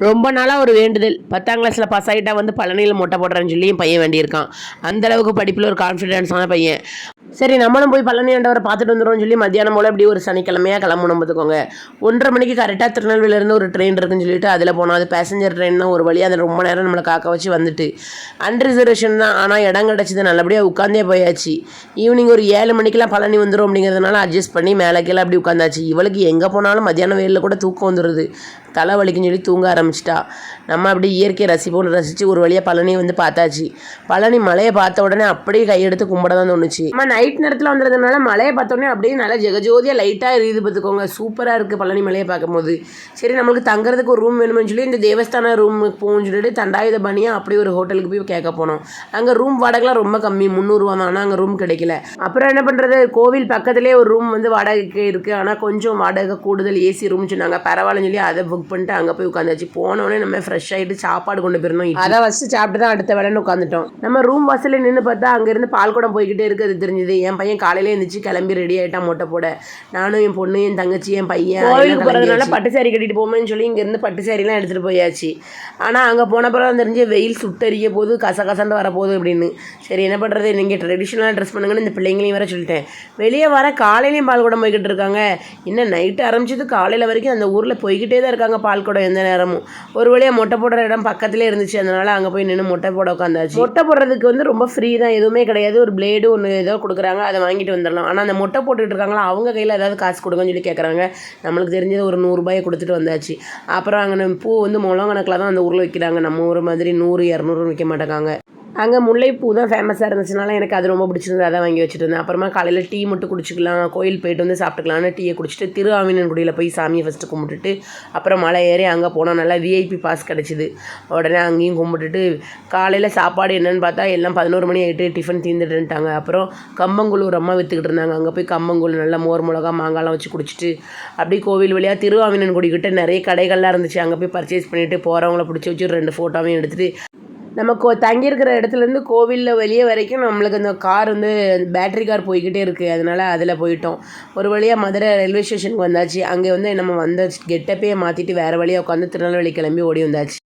ரொம்ப நாளாக ஒரு வேண்டுதல் 10ஆம் கிளாஸில் பாஸ் ஆகிட்டா வந்து பழனியில் மொட்டை போடுறேன்னு சொல்லி என் பையன் வேண்டியிருக்கான். அந்தளவுக்கு படிப்பில் ஒரு கான்ஃபிடென்ஸான பையன். சரி நம்மளும் போய் பழனி ஆண்டவரை பார்த்துட்டு வந்துடும்னு சொல்லி மத்தியானம் போல் இப்படி ஒரு சனிக்கிழமையாக கிளம்பணும் பார்த்துக்கோங்க. 1:30 மணிக்கு கரெக்டாக திருநெல்வேலியிலேருந்து ஒரு ட்ரெயின் இருக்குன்னு சொல்லிட்டு அதில் போனோம். அது பேசஞ்சர் ட்ரெயின் தான். ஒரு வழியாக அதில் ரொம்ப நேரம் நம்மளை காக்க வச்சு வந்துட்டு அன்ரிசர்வேஷன் தான். ஆனால் இடம் கிடச்சிது, நல்லபடியாக உட்காந்தே போயாச்சு. ஈவினிங் ஒரு 7 மணிக்கெலாம் பழனி வந்துடும் அப்படிங்கிறதுனால அட்ஜஸ்ட் பண்ணி மேலே கீழே அப்படி உட்காந்தாச்சு. இவளுக்கு எங்கே போனாலும் மத்தியானம் வெயிலில் கூட தூக்கம் வந்துடுது. தலை வலிக்குன்னு சொல்லி தூங்க ஆரம்பிச்சிட்டா. நம்ம அப்படி இயற்கையை ரசிப்போம்னு ரசித்து ஒரு வழியாக பழனி வந்து பார்த்தாச்சு. பழனி மலையை பார்த்த உடனே அப்படியே கையெடுத்து கும்பிட தான் தோணுச்சு. நம்ம நைட் நேரத்தில் வந்துடுறதுனால மலையை பார்த்தோன்னே அப்படியே நல்லா ஜெகஜோதியாக லைட்டாக எரியுது பார்த்துக்கோங்க. சூப்பராக இருக்குது பழனி மலையை பார்க்கும்போது. சரி நம்மளுக்கு தங்குறதுக்கு ஒரு ரூம் வேணும்னு சொல்லி இந்த தேவஸ்தான ரூமுக்கு போகணும்னு சொல்லிட்டு தண்டாயுதபாணியாக அப்படி ஒரு ஹோட்டலுக்கு போய் கேட்க போனோம். அங்கே ரூம் வாடகைலாம் ரொம்ப கம்மி, 300 தான். ஆனால் அங்கே ரூம் கிடைக்கல. அப்புறம் என்ன பண்ணுறது, கோவில் பக்கத்துலேயே ஒரு ரூம் வந்து வாடகைக்கு இருக்குது. ஆனால் கொஞ்சம் வாடகை கூடுதல், ஏசி ரூம்னு சொன்னாங்க. பரவாயில்லன்னு சொல்லி அதை புக் பண்ணிட்டு அங்கே போய் உட்காந்தாச்சு. போனோடனே நம்ம ஃப்ரெஷ் ஆகிட்டு சாப்பாடு கொண்டு போயிருந்தோம். அதை ஃபஸ்ட்டு சாப்பிட்டு தான் அடுத்த வேலைன்னு உட்காந்துட்டோம். நம்ம ரூம் வாசலில் நின்று பார்த்தா அங்கேருந்து பால்குடம் போய்கிட்டே இருக்குது தெரிஞ்சுது. என் பையன் காலையில் எழுந்திரிச்சு கிளம்பி ரெடி ஆகிட்டான் மொட்டை போட. நானும் என் பொண்ணு, என் தங்கச்சி, என் பையன் கோவிலுக்கு போகிறதுனால பட்டு சாரி கட்டிட்டு போமேன்னு சொல்லி இங்கேருந்து பட்டு சாரிலாம் எடுத்துகிட்டு போயாச்சு. ஆனால் அங்கே போனப்பறம் தெரிஞ்சு வெயில் சுட்டறிய போது கசகசன்னு வரப்போகுது அப்படின்னு. சரி என்ன பண்ணுறது, நீங்கள் ட்ரெடிஷ்னலாக ட்ரெஸ் பண்ணுங்கன்னு இந்த பிள்ளைங்களையும் வேறு சொல்லிட்டேன். வெளியே வர காலையிலையும் பால்குடம் போய்கிட்டு இருக்காங்க. இன்னும் நைட்டு ஆரம்பிச்சது காலையில் வரைக்கும் அந்த ஊரில் போய்கிட்டே தான் இருக்காங்க பால்குடம் எந்த நேரமும். ஒரு வழியாக மொட்டை போடுற இடம் பக்கத்துலேயே இருந்துச்சு. அதனால் அங்கே போய் நின்று மொட்டை போட உட்காந்தாச்சு. மொட்டை போடுறதுக்கு வந்து ரொம்ப ஃப்ரீ தான், எதுவுமே கிடையாது. ஒரு பிளேடு ஒன்று ஏதோ கொடுக்குறாங்க, அதை வாங்கிட்டு வந்துடலாம். ஆனால் அந்த மொட்டை போட்டுக்கிட்டு இருக்காங்களா அவங்க கையில் ஏதாவது காசு கொடுங்கன்னு சொல்லி கேட்குறாங்க. நம்மளுக்கு தெரிஞ்சது ஒரு 100 ரூபாயை கொடுத்துட்டு வந்தாச்சு. அப்புறம் அங்கே பூ வந்து முழம் கணக்கில் தான் அந்த ஊரில் விற்கிறாங்க. நம்ம ஊர் மாதிரி 100, 200 விற்க மாட்டாங்க. அங்கே முல்லைப்பூ தான் ஃபேமஸாக இருந்துச்சுனால எனக்கு அது ரொம்ப பிடிச்சிருந்தது, அதை வாங்கி வச்சுட்டு இருந்தேன். அப்புறமா காலையில் டீ மட்டும் குடிச்சிக்கலாம், கோயில் போயிட்டு வந்து சாப்பிட்டுக்கலான்னு டீயை குடிச்சிட்டு திருஆவினன்குடியில் போய் சாமியை ஃபஸ்ட்டு கும்பிட்டுட்டு அப்புறம் மலை ஏறி அங்கே போனால் நல்லா விஐபி பாஸ் கிடச்சிது. உடனே அங்கேயும் கும்பிட்டுட்டு காலையில் சாப்பாடு என்னென்னு பார்த்தா எல்லாம் 11 மணி ஆகிட்டு டிஃபன் தீர்ந்துட்டுன்ட்டாங்க. அப்புறம் கம்பங்கூழ் ஒரு அம்மா விற்றுக்கிட்டு இருந்தாங்க. அங்கே போய் கம்பங்கூழ் நல்லா மோர் மிளகா மாங்காய்லாம் வச்சு குடிச்சிட்டு அப்படியே கோவில் வழியாக திருஆவினன்குடிக்கிட்ட நிறைய கடைகள்லாம் இருந்துச்சு. அங்கே போய் பர்ச்சேஸ் பண்ணிவிட்டு போகிறவங்கள பிடிச்சி வச்சு 2 ஃபோட்டோவையும் எடுத்துகிட்டு நம்ம தங்கியிருக்கிற இடத்துலேருந்து கோவிலில் வெளியே வரைக்கும் நம்மளுக்கு அந்த கார் வந்து பேட்ரி கார் போய்கிட்டே இருக்குது. அதனால் அதில் போயிட்டோம். ஒரு வழியாக மதுரை ரயில்வே ஸ்டேஷனுக்கு வந்தாச்சு. அங்கே வந்து நம்ம வந்த கெட்டப்பே மாற்றிட்டு வேறு வழியாக உட்காந்து திருநெல்வேலி கிளம்பி ஓடி வந்தாச்சு.